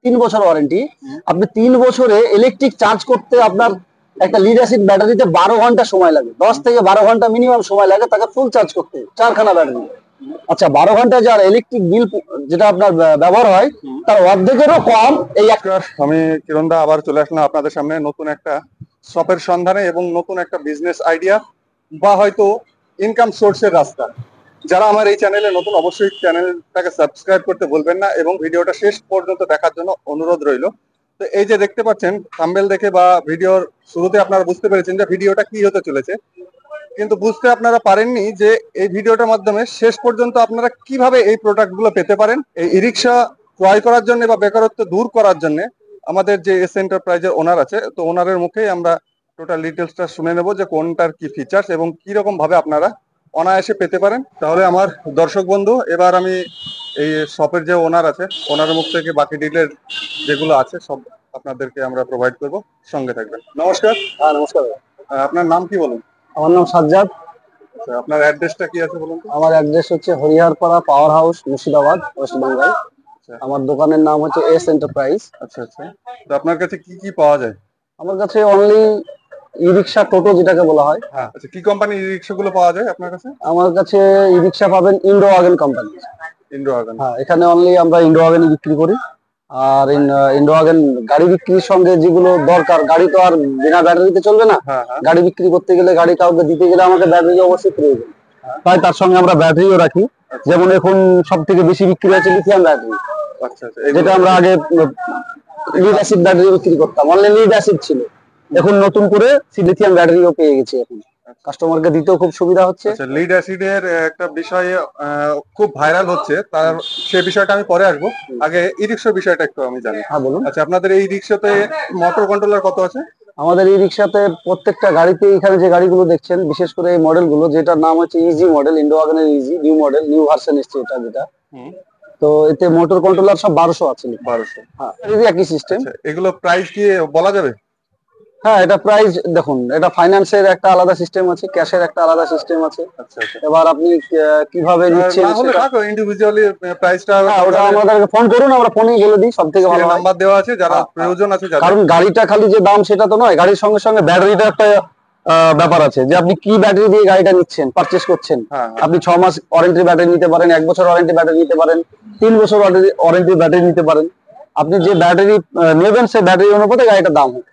3 বছর ওয়ারেন্টি। আপনি 3 বছরে ইলেকট্রিক চার্জ করতে আপনার একটা লিড অ্যাসিড ব্যাটারিতে 12 ঘন্টা সময় লাগে, 10 থেকে 12 ঘন্টা মিনিমাম সময় লাগে তাকে ফুল চার্জ করতে, 4খানা ব্যাটারি। আচ্ছা, 12 ঘন্টা যার ইলেকট্রিক বিল যেটা আপনার ব্যবহার হয় তার অর্ধেকেরও কম এই। আমি কিরণ দা আবার চলে আসলাম আপনাদের সামনে নতুন একটা শপের সন্ধানে এবং নতুন একটা বিজনেস আইডিয়া বা হয়তো ইনকাম সোর্সের রাস্তা। যারা আমার এই চ্যানেলে নতুন অবশ্যই চ্যানেলটাকে সাবস্ক্রাইব করতে ভুলবেন না এবং ভিডিওটা শেষ পর্যন্ত দেখার জন্য অনুরোধ রইল। তো এই যে দেখতে পাচ্ছেন থাম্বনেল দেখে বা ভিডিওর শুরুতে আপনারা বুঝতে পেরেছেন যে ভিডিওটা কি হতে চলেছে, কিন্তু বুঝতে আপনারা পারেননি যে এই ভিডিওটার মাধ্যমে শেষ পর্যন্ত আপনারা কিভাবে এই প্রোডাক্টগুলো পেতে পারেন। এই ই রিক্সা ক্রয় করার জন্য বা বেকারত্ব দূর করার জন্য আমাদের যে এস এন্টারপ্রাইজের ওনার আছে, তো ওনারের মুখেই আমরা টোটাল ডিটেলসটা শুনে নেব যে কোনটার কি ফিচার্স এবং কি রকম ভাবে আপনারা অনায়াসে পেতে পারেন। তাহলে আমার দর্শক বন্ধু, এবার আমি এই শপের যে ওনার আছে ওনার মুখ থেকে বাকি ডিটেল যেগুলো আছে সব আপনাদেরকে আমরা প্রোভাইড করব, সঙ্গে থাকবেন। নমস্কার। হ্যাঁ, নমস্কার। আপনার নাম কি বলুন? আমার নাম সাজ্জাদ। আচ্ছা, আপনার অ্যাড্রেসটা কি আছে বলুন তো? আমার অ্যাড্রেস হচ্ছে Hariharpara power house, Murshidabad, West Bengal. আমার দোকানের নাম হচ্ছে এস এন্টারপ্রাইজ। আচ্ছা আচ্ছা, তো আপনার কাছে কি কি পাওয়া যায়? আমার কাছে অনলি ই রিক্সা, টোটো যেটাকে বলা হয়। হ্যাঁ, আচ্ছা, কি কোম্পানির ই রিক্সা গুলো পাওয়া যায় আপনার কাছে? আমার কাছে ই রিক্সা পাবেন Indo wagon company. Indo wagon. হ্যাঁ, এখানে অনলি আমরা ইন্ডো ওয়াগনই বিক্রি করি। আর ইন্ডো ওয়াগন গাড়ি বিক্রির সঙ্গে যেগুলো দরকার, গাড়ি তো আর বিনা ব্যাটারিতে চলবে না। গাড়ি বিক্রি করতে গেলে, গাড়ি কাউকে দিতে গেলে আমাকে ব্যাটারি অবশ্যই প্রয়োজন, তাই তার সঙ্গে আমরা ব্যাটারিও রাখি। যেমন এখন সব থেকে বেশি বিক্রি হচ্ছে লিথিয়াম ব্যাটারি, যেটা আমরা আগে লিড অ্যাসিড ব্যাটারি বিক্রি করতাম, অনলি লিড অ্যাসিড ছিল। এখন নতুন করে লিথিয়াম ব্যাটারিও পেয়ে গেছি, এখন কাস্টমারকে দিতেও খুব সুবিধা হচ্ছে। আচ্ছা, লিড অ্যাসিডের একটা বিষয় খুব ভাইরাল হচ্ছে, তার সেই বিষয়টা আমি পরে আসবো। আগে ই রিক্সার বিষয়টা একটু আমি জানি। হ্যাঁ, বলুন। আচ্ছা, আপনাদের এই রিক্সাতে মোটর কন্ট্রোলার কত আছে? আমাদের এই রিক্সাতে প্রত্যেকটা গাড়িতে, এখানে যে গাড়িগুলো দেখছেন বিশেষ করে এই মডেলগুলো, যেটার নাম হচ্ছে ইজি মডেল, ইন্ডো ওয়াগনের easy new model, new version এসছে এটা যেটা। তো এতে মোটর কন্ট্রোলার সব 1200 আছে। 1200? হ্যাঁ, একই সিস্টেম। এগুলো প্রাইস কি বলা যাবে? হ্যাঁ, এটা প্রাইস দেখুন, এটা ফাইন্যান্সের একটা আলাদা সিস্টেম আছে, ক্যাশের একটা আলাদা সিস্টেম আছে। আচ্ছা আচ্ছা, এবার আপনি কিভাবে নিচ্ছেন সেটা ইন্ডিভিজুয়ালি প্রাইসটা ওটা আমাদেরকে ফোন করুন, আমরা ফোনেই বলে দিই, সবথেকে ভালো নাম্বার দেওয়া আছে যারা প্রয়োজন আছে। কারণ গাড়িটা খালি যে দাম সেটা তো নয়, গাড়ির সঙ্গে সঙ্গে ব্যাটারিটা একটা ব্যাপার আছে, যে আপনি কি ব্যাটারি দিয়ে গাড়িটা নিচ্ছেন, পারচেস করছেন। আপনি 6 মাস ওয়ারেন্টি ব্যাটারি নিতে পারেন, 1 বছর ওয়ারেন্টি ব্যাটারি নিতে পারেন, 3 বছর ওয়ারেন্টি ব্যাটারি নিতে পারেন। আপনি যে ব্যাটারি নেবেন সেই ব্যাটারি অনুপাতে গাড়িটার দাম হবে।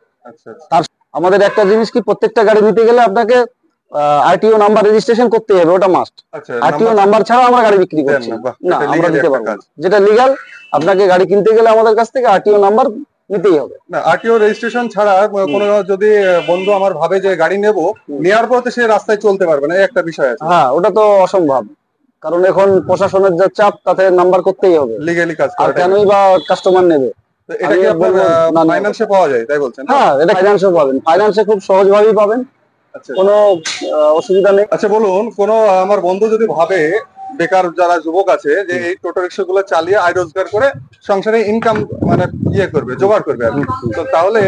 তার আমাদের একটা জিনিস কি, প্রত্যেকটা গাড়ি নিতে গেলে আপনাকে আরটিও নাম্বার রেজিস্ট্রেশন করতে হবে, ওটা মাস্ট। আরটিও নাম্বার ছাড়া আমরা গাড়ি বিক্রি করছি না, আমরা দিতে পারবো না। যেটা লিগ্যাল, আপনাকে গাড়ি কিনতে গেলে আমাদের কাছ থেকে আরটিও নাম্বার নিতেই হবে। না, আরটিও রেজিস্ট্রেশন ছাড়া কোনো যদি বন্ধু আমার ভাবে যে গাড়ি নেব, নেওয়ার পর তো সে রাস্তায় চলতে পারবে না, এই একটা বিষয় আছে। হ্যাঁ, ওটা তো অসম্ভব, কারণ এখন প্রশাসনের যা চাপ, তাতে নাম্বার করতেই হবে, লিগ্যালি কাজ আর কেনই বা কাস্টমার নেবে। এটা কি আপনার ফাইন্যান্সে পাওয়া যায় তাই বলছেন? হ্যাঁ, এটা ফাইন্যান্সে পাবেন, ফাইন্যান্সে খুব সহজভাবেই পাবেন, কোনো অসুবিধা নেই। আচ্ছা, বলুন, কোনো আমার বন্ধু যদি ভাবে, বেকার যারা যুবক আছে, যে এই টোটো রিক্সা গুলো চালিয়ে আয় রোজগার করে সংসারে ইনকাম মানে করবে, জোগাড় করবে আর কি, তো তাহলে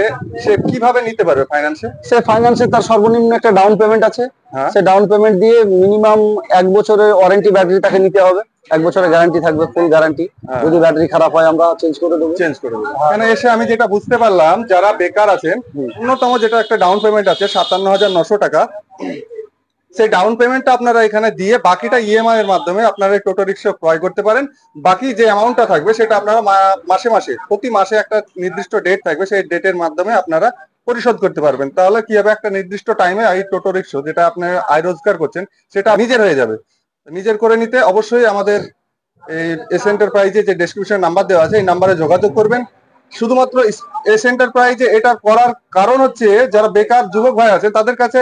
সে কিভাবে নিতে পারবে ফাইন্যান্সে? সে ফাইন্যান্সে তার সর্বনিম্ন একটা ডাউন পেমেন্ট আছে, সে ডাউন পেমেন্ট দিয়ে মিনিমাম 1 বছরের ওয়ারেন্টি ব্যাটারি তাকে নিতে হবে। 1 বছরের গ্যারান্টি থাকবে, ফুল গ্যারান্টি। যদি ব্যাটারি খারাপ হয় আমরা চেঞ্জ করে দেবো। এখানে এসে আমি যেটা বুঝতে পারলাম, যারা বেকার আছেন, ন্যূনতম যেটা একটা ডাউন পেমেন্ট আছে 57,900 টাকা, সেই ডাউন পেমেন্টটা আপনারা এখানে দিয়ে বাকিটা ইএমআই এর মাধ্যমে আপনারা টোটো রিক্সা ক্রয় করতে পারেন। বাকি যে অ্যামাউন্টটা থাকবে সেটা আপনারা মাসে মাসে, প্রতি মাসে একটা নির্দিষ্ট ডেট থাকবে, সেই ডেটের মাধ্যমে আপনারা পরিশোধ করতে পারবেন। তাহলে কি হবে, একটা নির্দিষ্ট টাইমে এই টোটো রিক্সা যেটা আপনি আয় রোজগার করছেন সেটা নিজের হয়ে যাবে। নিজের করে নিতে অবশ্যই আমাদের এই এস এন্টারপ্রাইজে যে ডেসক্রিপশন নাম্বার দেওয়া আছে, এই নাম্বারে যোগাযোগ করবেন। শুধুমাত্র এস এন্টারপ্রাইজে এটা করার কারণ হচ্ছে, যারা বেকার যুবক ভাই আছে তাদের কাছে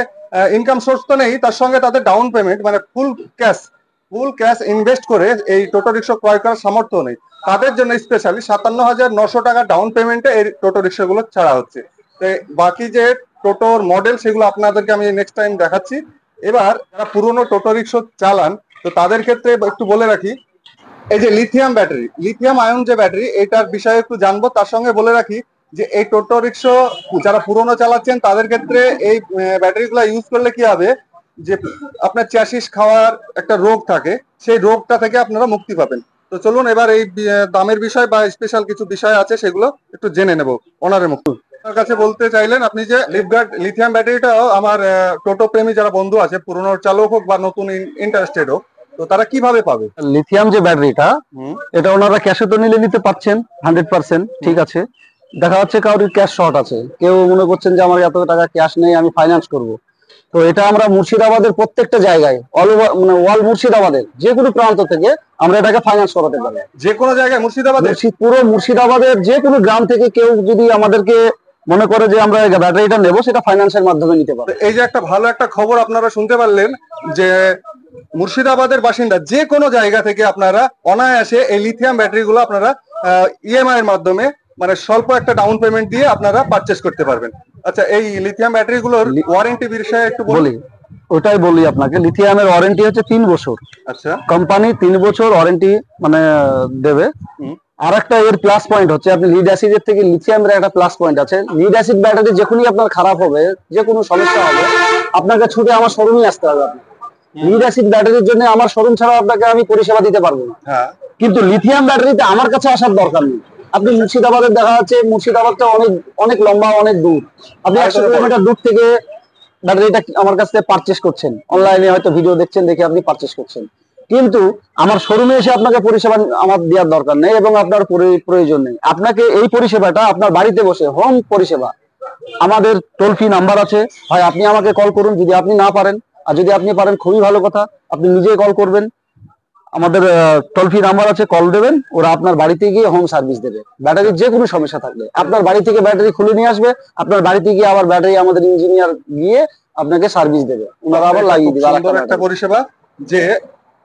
ইনকাম সোর্স তো নেই, তার সঙ্গে তাদের ডাউন পেমেন্ট মানে ফুল ক্যাশ ইনভেস্ট করে এই টোটো রিক্সা ক্রয় করার সামর্থ্য নেই। তাদের জন্য স্পেশালি 57,900 টাকা ডাউন পেমেন্টে এই টোটো রিক্সা গুলো ছাড়া হচ্ছে। বাকি যে টোটোর মডেল সেগুলো আপনাদেরকে আমি নেক্সট টাইম দেখাচ্ছি। এবার যারা পুরনো টোটো রিক্সা চালান, তো তাদের ক্ষেত্রে একটু বলে রাখি, এই যে লিথিয়াম ব্যাটারি, লিথিয়াম আয়ন যে ব্যাটারি, এটার বিষয়ে একটু জানবো। তার সঙ্গে বলে রাখি যে এই টোটো রিক্সা যারা পুরনো চালাচ্ছেন তাদের ক্ষেত্রে এই ব্যাটারি গুলা ইউজ করলে কি হবে, যে আপনার চ্যাসিস খাওয়ার একটা রোগ থাকে, সেই রোগটা থেকে আপনারা মুক্তি পাবেন। তো চলুন এবার এই দামের বিষয় বা স্পেশাল কিছু বিষয় আছে সেগুলো একটু জেনে নেব ওনারের মুখ থেকে। আপনার কাছে বলতে চাইলেন আপনি যে লিফগার্ড লিথিয়াম ব্যাটারিটাও আমার টোটো প্রেমী যারা বন্ধু আছে, পুরনো চালক হোক বা নতুন ইন্টারেস্টেড হোক, তো তারা কিভাবে পাবে? লিথিয়াম যে ব্যাটারিটা, এটা ওনারা ক্যাশে তো নিলে নিতে পারছেন 100%, ঠিক আছে। দেখা যাচ্ছে কারোর ক্যাশ শর্ট আছে, কেউ মনে করছেন যে আমার এত টাকা ক্যাশ নেই, আমি ফাইন্যান্স করব। তো এটা আমরা মুর্শিদাবাদের প্রত্যেকটা জায়গায় অল ওভার, মানে অল মুর্শিদাবাদের যে কোনো প্রান্ত থেকে আমরা এটাকে ফাইন্যান্স করাতে পারি। যে কোনো জায়গায় মুর্শিদাবাদে? পুরো মুর্শিদাবাদের যে কোনো গ্রাম থেকে কেউ যদি আমাদেরকে মনে করে যে আমরা ব্যাটারিটা নেবো, সেটা ফাইন্যান্সের মাধ্যমে নিতে পারে। এই যে একটা ভালো একটা খবর আপনারা শুনতে পারলেন যে মুর্শিদাবাদের বাসিন্দা যে কোনো জায়গা থেকে আপনারা অনায়াসে এই লিথিয়াম ব্যাটারি গুলো আপনারা ইএমআই এর মাধ্যমে, মানে স্বল্প একটা ডাউন পেমেন্ট দিয়ে আপনারা পারচেস করতে পারবেন। আচ্ছা, এই লিথিয়াম ব্যাটারি গুলোর ওয়ারেন্টি বিষয়ে একটু বলি। ওটাই বলি আপনাকে, লিথিয়ামের ওয়ারেন্টি হচ্ছে 3 বছর। আচ্ছা, কোম্পানি 3 বছর ওয়ারেন্টি মানে দেবে। আর একটা এর প্লাস পয়েন্ট হচ্ছে, আপনি লিড অ্যাসিডের থেকে লিথিয়ামের একটা প্লাস পয়েন্ট আছে। লিড অ্যাসিড ব্যাটারি যখনই আপনার খারাপ হবে, যে কোনো সমস্যা হবে, আপনাকে ছুটে আমার শোরুমে আসতে হবে। লিড অ্যাসিড ব্যাটারির জন্য আমার শোরুম ছাড়া আপনাকে আমি পরিষেবা দিতে পারবো না। কিন্তু লিথিয়াম ব্যাটারিতে আমার কাছে আসার দরকার নেই। আপনি মুর্শিদাবাদের দেখা যাচ্ছে, মুর্শিদাবাদটা অনেক অনেক লম্বা, অনেক দূর। আপনি 100 কিলোমিটার দূর থেকে ব্যাটারিটা আমার কাছ থেকে পারচেস করছেন, অনলাইনে হয়তো ভিডিও দেখছেন, দেখে আপনি পারচেস করছেন। কিন্তু আমার শোরুমে এসে আপনাকে পরিষেবা আমার দেওয়ার দরকার নেই এবং আপনার প্রয়োজন নেই। আপনাকে এই পরিষেবাটা আপনার বাড়িতে বসে, হোম পরিষেবা, আমাদের টোল ফ্রি নাম্বার আছে, হয় আপনি আমাকে কল করুন যদি আপনি না পারেন, আর যদি আপনি পারেন খুবই ভালো কথা, আপনি নিজেই কল করবেন। আমাদের টোল ফ্রি নাম্বার আছে, কল দেবেন, ওরা আপনার বাড়িতে গিয়ে হোম সার্ভিস দেবে। ব্যাটারির যে কোনো সমস্যা থাকলে আপনার বাড়ি থেকে ব্যাটারি খুলে নিয়ে আসবে, আপনার বাড়িতে গিয়ে আবার ব্যাটারি আমাদের ইঞ্জিনিয়ার গিয়ে আপনাকে সার্ভিস দেবে, ওনারা আবার লাগিয়ে দেবে। সুন্দর একটা পরিষেবা যে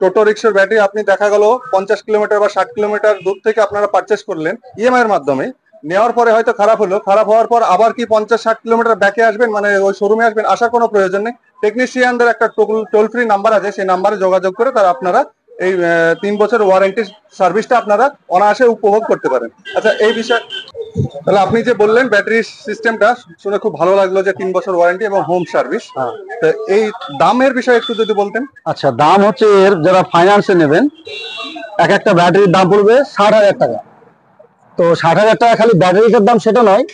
টোটো রিক্সার ব্যাটারি আপনি দেখা গেল 50 কিলোমিটার বা 60 কিলোমিটার দূর থেকে আপনারা পারচেস করলেন ইএমআই এর মাধ্যমে, নেওয়ার পরে হয়তো খারাপ হলো, খারাপ হওয়ার পর আবার কি 50-60 কিলোমিটার ব্যাকে আসবেন, মানে ওই শোরুমে আসবেন, আসার কোনো প্রয়োজন নেই। টেকনিশিয়ানদের একটা টোল ফ্রি নাম্বার আছে, সেই নাম্বারে যোগাযোগ করে তারা আপনারা এই 3 বছর ওয়ারেন্টি সার্ভিসটা আপনারা অনায়াসে উপভোগ করতে পারেন। আচ্ছা, এই বিষয় তাহলে আপনি যে বললেন ব্যাটারি সিস্টেমটা শুনে খুব ভালো লাগলো যে 3 বছর ওয়ারেন্টি এবং হোম সার্ভিস। তো এই দামের বিষয়ে একটু যদি বলতেন। আচ্ছা, দাম হচ্ছে এর, যারা ফাইন্যান্সে নেবেন, এক একটা ব্যাটারির দাম পড়বে 60,000 টাকা। তো 60,000 টাকা খালি ব্যাটারিটার দাম সেটা নয়,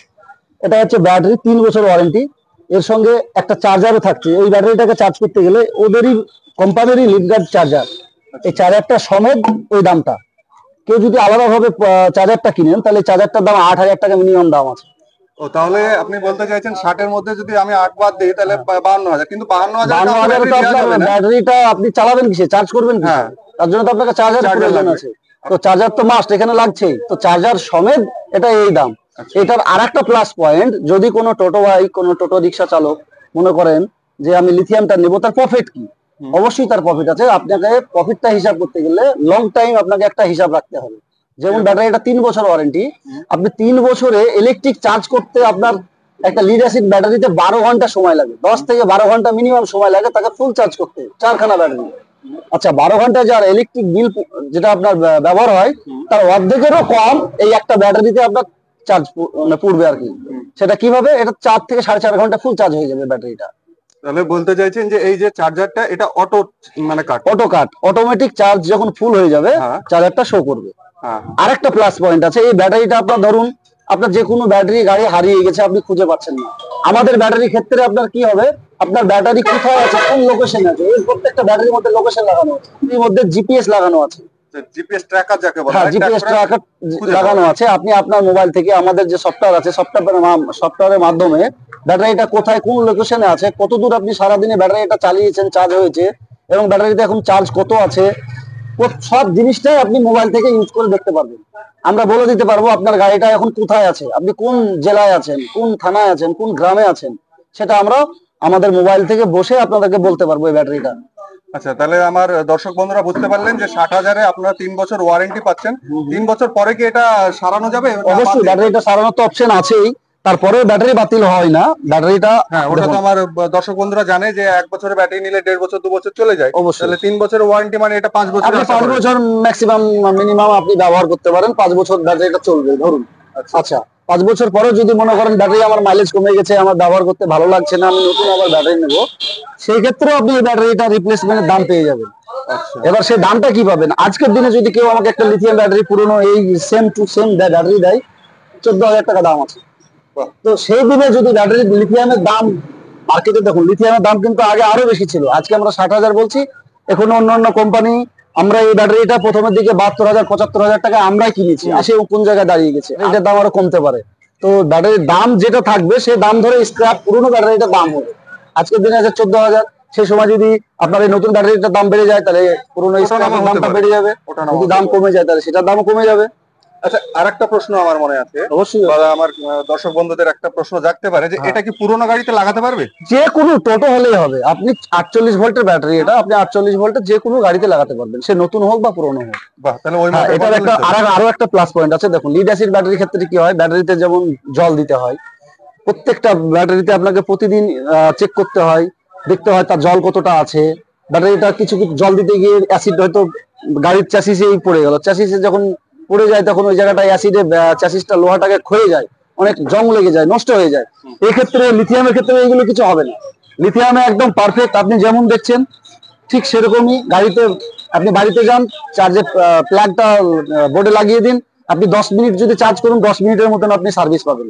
এটা হচ্ছে ব্যাটারি 3 বছর ওয়ারেন্টি, এর সঙ্গে একটা চার্জারও থাকছে। ওই ব্যাটারিটাকে চার্জ করতে গেলে ওদেরই কোম্পানিরই লিডগার্ড চার্জার, এই চার্জারটা সমেত ওই দামটা। কেউ যদি আলাদাভাবে চার্জারটা কিনেন, তাহলে চার্জারটার দাম 8,000 টাকা মিনিমাম দাম আছে। ও, তাহলে আপনি বলতে চাইছেন 60 এর মধ্যে যদি আমি 8 বাদ দিই তাহলে 52,000, কিন্তু 52,000 ব্যাটারিটা আপনি চালাবেন কিসে, চার্জ করবেন কি? তার জন্য তো আপনাকে চার্জার প্রয়োজন আছে। তো চার্জার তো মাস্ট এখানে লাগছেই, তো চার্জার সমেত এটা এই দাম। এটার আরেকটা প্লাস পয়েন্ট, যদি কোনো টোটো ভাই, কোনো টোটো রিক্সা চালক মনে করেন যে আমি লিথিয়ামটা নেবো, তার প্রফিট কি? অবশ্যই তার প্রফিট আছে। আপনাকে প্রফিটটা হিসাব করতে গেলে লং টাইম আপনাকে একটা হিসাব রাখতে হবে। যেমন ব্যাটারিটা 3 বছর ওয়ারেন্টি, আপনি 3 বছরে ইলেকট্রিক চার্জ করতে আপনার একটা লিড অ্যাসিড ব্যাটারিতে 12 ঘন্টা সময় লাগে, 10 থেকে 12 ঘন্টা মিনিমাম সময় লাগে তাকে ফুল চার্জ করতে, 4খানা ব্যাটারি। আচ্ছা, 12 ঘন্টা যার ইলেকট্রিক বিল যেটা আপনার ব্যবহার হয়, তার অর্ধেকেরও কম এই একটা ব্যাটারিতে আপনার চার্জ পড়বে আর কি। সেটা কিভাবে? এটা 4 থেকে 4.5 ঘন্টা ফুল চার্জ হয়ে যাবে ব্যাটারিটা। তাহলে বলতে চাইছেন যে এই যে চার্জারটা, এটা অটো, মানে অটো কাট, অটোমেটিক চার্জ যখন ফুল হয়ে যাবে চার্জারটা শো করবে। আরেকটা প্লাস পয়েন্ট আছে, এই ব্যাটারিটা আপনার ধরুন আপনার যে কোনো ব্যাটারি গাড়ি হারিয়ে গেছে, আপনি খুঁজে পাচ্ছেন না, আমাদের ব্যাটারির ক্ষেত্রে আপনার কি হবে, আপনার ব্যাটারি কোথায় আছে, কোন লোকেশনে আছে, এই প্রত্যেকটা ব্যাটারির মধ্যে লোকেশন লাগানো আছে, এর মধ্যে জিপিএস লাগানো আছে। জিপিএস ট্র্যাকার যাকে বলা হয়, হ্যাঁ, জিপিএস ট্র্যাকার লাগানো আছে। আপনি আপনার মোবাইল থেকে আমাদের যে সফটওয়্যার আছে, সফটওয়্যারের মাধ্যমে ব্যাটারিটা কোথায়, কোন লোকেশনে আছে, কতদূর আপনি সারাদিনে ব্যাটারিটা চালিয়েছেন, চার্জ হয়েছে, এবং ব্যাটারিতে এখন চার্জ কত আছে, সব জিনিসটাই আপনি মোবাইল থেকে ইউজ করে দেখতে পারবেন। আমরা বলে দিতে পারবো আপনার গাড়িটা এখন কোথায় আছে, আপনি কোন জেলায় আছেন, কোন থানায় আছেন, কোন গ্রামে আছেন, সেটা আমরা আমাদের মোবাইল থেকে বসে আপনাদেরকে বলতে পারবো এই ব্যাটারিটা। আচ্ছা, তাহলে আমার দর্শক বন্ধুরা বুঝতে পারলেন যে 60,000-এ আপনারা 3 বছর ওয়ারেন্টি পাচ্ছেন। 3 বছর পরে কি এটা সারানো যাবে? অবশ্যই, ব্যাটারিটা সারানোর তো অপশন আছেই, তারপরে ব্যাটারি বাতিল হয় না ব্যাটারিটা। হ্যাঁ, ওটা তো আমার দর্শক বন্ধুরা জানে যে 1 বছরের ব্যাটারি নিলে 1.5 বছর 2 বছর চলে যায়। তাহলে 3 বছরের ওয়ারেন্টি মানে এটা 5 বছর। আপনি 5 বছর ম্যাক্সিমাম মিনিমাম আপনি ব্যবহার করতে পারেন, 5 বছর ব্যাটারিটা চলবে ধরুন। আচ্ছা, 5 বছর পরে যদি মনে করেন ব্যাটারি আমার মাইলেজ কমে গেছে, আমার ব্যবহার করতে ভালো লাগছে না, আমি নতুন আবার ব্যাটারি নেবো, সেই ক্ষেত্রে আপনি এই ব্যাটারিটা রিপ্লেসমেন্টের দাম পেয়ে যাবেন। এবার সেই দামটা কি পাবেন? আজকের দিনে যদি কেউ আমাকে একটা লিথিয়াম ব্যাটারি পুরনো এই সেম টু সেম ব্যাটারি দেয়, 14,000 টাকা দাম আছে। তো সেই দিনে যদি ব্যাটারি লিথিয়ামের দাম মার্কেটে, দেখুন লিথিয়ামের দাম কিন্তু আগে আরো বেশি ছিল, আজকে আমরা 60,000 বলছি, এখন অন্যান্য কোম্পানি, আমরা এই ব্যাটারিটা প্রথমের দিকে 72,000 75,000 টাকা আমরাই কিনেছি, আসে কোন জায়গায় দাঁড়িয়ে গেছে, এটার দাম আরো কমতে পারে। তো ব্যাটারির দাম যেটা থাকবে সেই দাম ধরে স্ক্র্যাপ পুরনো ব্যাটারিটার দাম হবে। আজকের দিনে আছে 14,000, সেই সময় যদি আপনার এই নতুন ব্যাটারিটার দাম বেড়ে যায় তাহলে পুরনো স্ক্র্যাপের দামটা বেড়ে যাবে, যদি দাম কমে যায় তাহলে সেটার দামও কমে যাবে। আচ্ছা, আরেকটা প্রশ্ন আমার মনে আছে, অবশ্যই আমার দর্শক বন্ধুদের একটা প্রশ্ন জাগতে পারে যে এটা কি পুরোনো গাড়িতে লাগাতে পারবে? যে কোনো টোটো হলেই হবে, আপনি 48 ভোল্টের ব্যাটারি, এটা আপনি 48 ভোল্টের যে কোনো গাড়িতে লাগাতে পারবেন, সে নতুন হোক বা পুরনো হোক। বাহ, তাহলে ওই এটার একটা আরো একটা প্লাস পয়েন্ট আছে। দেখুন লিড অ্যাসিড ব্যাটারির ক্ষেত্রে কি হয়, ব্যাটারিতে যেমন জল দিতে হয়, প্রত্যেকটা ব্যাটারিতে আপনাকে প্রতিদিন চেক করতে হয়, দেখতে হয় তার জল কতটা আছে। ব্যাটারিটা কিছু কিছু জল দিতে গিয়ে অ্যাসিড হয়তো গাড়ির চ্যাসিসেই পড়ে গেল, চ্যাসিসে যখন পড়ে যায় তখন ওই জায়গাটায় অ্যাসিডে চ্যাসিসটা লোহাটাকে ক্ষয়ে যায়, অনেক জং লেগে যায়, নষ্ট হয়ে যায়। এই ক্ষেত্রে লিথিয়ামের ক্ষেত্রে এগুলো কিছু হবে না, লিথিয়ামে একদম পারফেক্ট, আপনি যেমন দেখছেন ঠিক সেরকমই। গাড়িতে আপনি বাড়িতে যান, চার্জে প্লাগটা বোর্ডে লাগিয়ে দিন, আপনি 10 মিনিট যদি চার্জ করুন 10 মিনিটের মতন আপনি সার্ভিস পাবেন।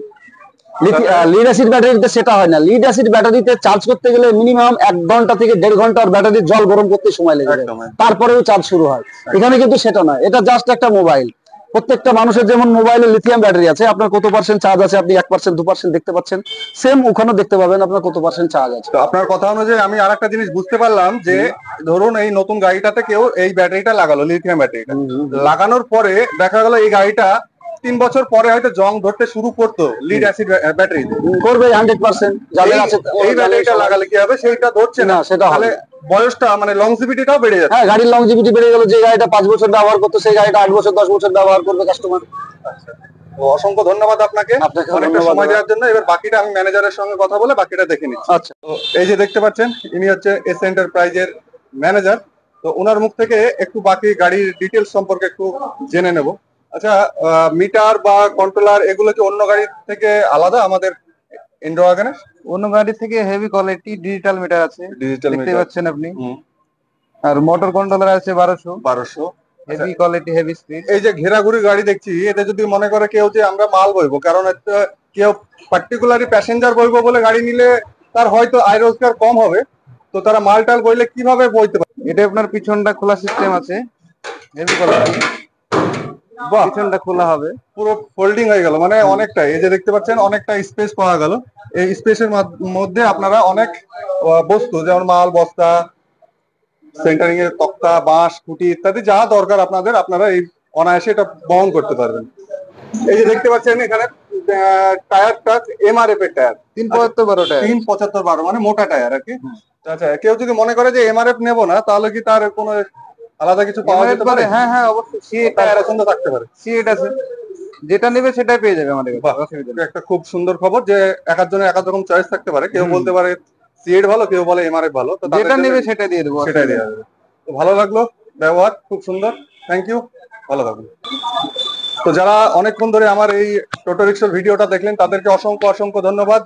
লিড অ্যাসিড ব্যাটারিতে সেটা হয় না, লিড অ্যাসিড ব্যাটারিতে চার্জ করতে গেলে মিনিমাম 1 ঘন্টা থেকে 1.5 ঘন্টার ব্যাটারির জল গরম করতে সময় লেগে যায়, তারপরেও চার্জ শুরু হয়। এখানে কিন্তু সেটা নয়, এটা জাস্ট একটা মোবাইল। প্রত্যেকটা মানুষের যেমন মোবাইলে লিথিয়াম ব্যাটারি আছে, আপনার কত পার্সেন্ট চার্জ আছে আপনি 1% 2% দেখতে পাচ্ছেন, সেম ওখানেও দেখতে পাবেন আপনার কত পার্সেন্ট চার্জ আছে। তো আপনার কথা অনুযায়ী আমি আরেকটা জিনিস বুঝতে পারলাম যে ধরুন এই নতুন গাড়িটাতে কেউ এই ব্যাটারিটা লাগালো, লিথিয়াম ব্যাটারিটা লাগানোর পরে দেখা গেল এই গাড়িটা 3 বছর পরে হয়তো জং ধরতে শুরু করতো লিড অ্যাসিড ব্যাটারিতে, করবে 100%। যাদের আছে এই ব্যাটারিটা লাগালে কি হবে, সেইটা ধরছে না, সেটা তাহলে বয়সটা মানে লংজিভিটিটাও বেড়ে যাচ্ছে। হ্যাঁ, গাড়ির লংজিভিটি বেড়ে গেল, যে গাড়িটা 5 বছর ব্যবহার করতো সেই গাড়িটা 8 বছর 10 বছর ব্যবহার করবে কাস্টমার। তো অসংখ্য ধন্যবাদ আপনাকে অনেকটা সময় দেওয়ার জন্য। এবার বাকিটা আমি ম্যানেজারের সঙ্গে কথা বলে বাকিটা দেখে নিচ্ছি। আচ্ছা, তো এই যে দেখতে পাচ্ছেন ইনি হচ্ছে এস এন্টারপ্রাইজের ম্যানেজার, তো ওনার মুখ থেকে একটু বাকি গাড়ির ডিটেলস সম্পর্কে একটু জেনে নেব। আচ্ছা, মিটার বা কন্ট্রোলার এগুলো কি অন্য গাড়ি থেকে আলাদা আমাদের ইন্ডো ওয়াগনে? অন্য গাড়ি থেকে হেভি কোয়ালিটি ডিজিটাল মিটার আছে, ডিজিটাল দেখতে মিটার পাচ্ছেন আপনি। আর মোটর কন্ট্রোলার আছে 1200 হেভি কোয়ালিটি হেভি স্পিড। এই যে ঘেরাঘুরি গাড়ি দেখছি, এতে যদি মনে করে কেউ যে আমরা মাল বইবো, কারণ একটা কেউ পার্টিকুলারলি প্যাসেঞ্জার বইবো বলে গাড়ি নিলে তার হয়তো আয় রোজগার কম হবে, তো তারা মাল টাল বইলে কিভাবে বইতে পারে? এটা আপনার পিছনটা খোলা সিস্টেম আছে, হেভি কোয়ালিটি, বাহ, পিছনটা খোলা হবে, পুরো ফোল্ডিং হয়ে গেল, মানে অনেকটা, এই যে দেখতে পাচ্ছেন অনেকটা স্পেস পাওয়া গেল। এই স্পেসের মধ্যে আপনারা অনেক বস্তু যেমন মাল বস্তা, সেন্টারিং এর তক্তা, বাঁশ, খুঁটি ইত্যাদি যা দরকার আপনাদের, আপনারা এই অনায়াসে এটা বহন করতে পারবেন। এই যে দেখতে পাচ্ছেন এখানে টায়ারটা এমআরএফ এর টায়ার, 375 টায়ার, 375/12 মানে মোটা টায়ার আর কি। আচ্ছা, কেউ যদি মনে করে যে এমআরএফ নেবো না, তাহলে কি তার কোনো আলাদা কিছু পাওয়া যেতে পারে? হ্যাঁ হ্যাঁ অবশ্যই, সিএ টায়ার পছন্দ থাকতে পারে, সিএট আছে, যেটা নেবে সেটাই পেয়ে যাবে আমাদের কাছে। এটা একটা খুব সুন্দর খবর যে এক একজনের এক এক রকম চয়েস থাকতে পারে, কেউ বলতে পারে সিএট ভালো, কেউ বলে এমআরএফ ভালো, তো যেটা নেবে সেটা দিয়ে দেবো, সেটাই দেওয়া যাবে। তো ভালো লাগলো, ব্যবহার খুব সুন্দর, থ্যাংক ইউ, ভালো থাকুন। তো যারা অনেকক্ষণ ধরে আমার এই টোটো রিক্সার ভিডিওটা দেখলেন তাদেরকে অসংখ্য অসংখ্য ধন্যবাদ।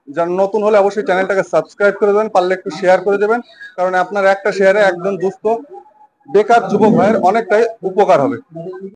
যারা নতুন হলে অবশ্যই চ্যানেলটাকে সাবস্ক্রাইব করে দেবেন, পারলে একটু শেয়ার করে দেবেন, কারণ আপনার একটা শেয়ারে একজন দুস্থ বেকার যুবক ভাইয়ের অনেকটাই উপকার হবে।